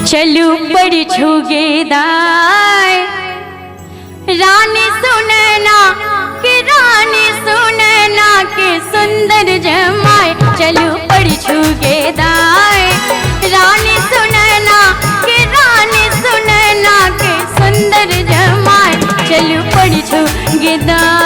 चलू पड़ी छुगेदार रानी सुनना के रानी सुनना के सुंदर जमाए। चलू पड़ी छुगेदार रानी सुनना के रानी सुनना के सुंदर जमाए। चलू पड़ी छुगेदार।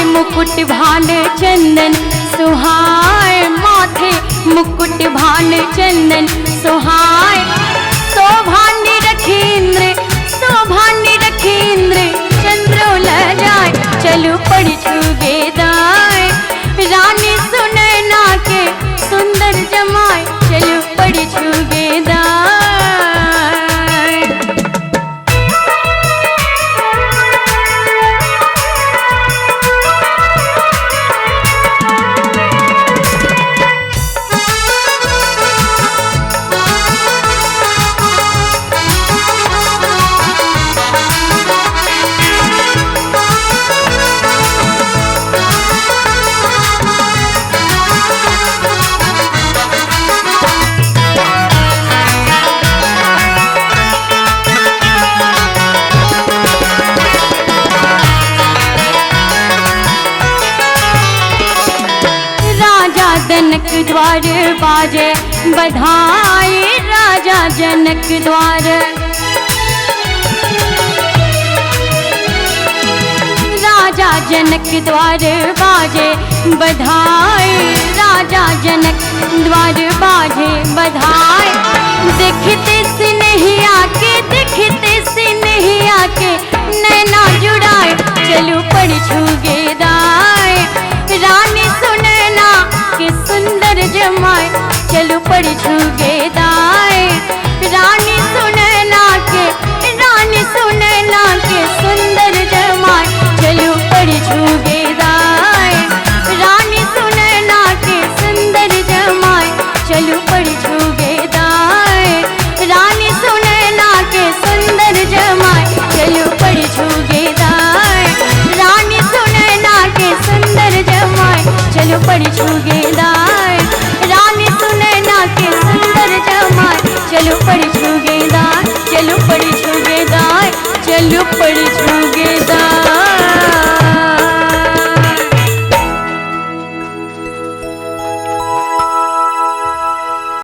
मुकुट भान चंदन सुहाय माथे मुकुट भान चंदन सुहाय। शोभान्य रखेंद्र चंद्रो लजाए। चलो पड़ी छुगेदार रानी सुनना के सुंदर जमाए। चलो पड़ी छुगेदार। जनक द्वार बाजे बधाई राजा जनक द्वार। राजा जनक द्वार बाजे बधाई राजा जनक द्वार बाजे बधाई। देखते से नहीं आके नैना जुड़ाए। चलो पड़ी छुगेदार रानी सुनना के सुंदर जमाए। चलो पड़ी छुगेदार रानी सुनना के सुंदर जमाए। चलो पड़ी छुगेदार रानी सुनना के सुंदर जमाए। चलो पड़ी छुगेदार रानी सुनना के सुंदर जमाए। चलो पड़ी छुगेदार रानी सुनना के सुंदर जमाए। चलो पड़ी छुगेदार।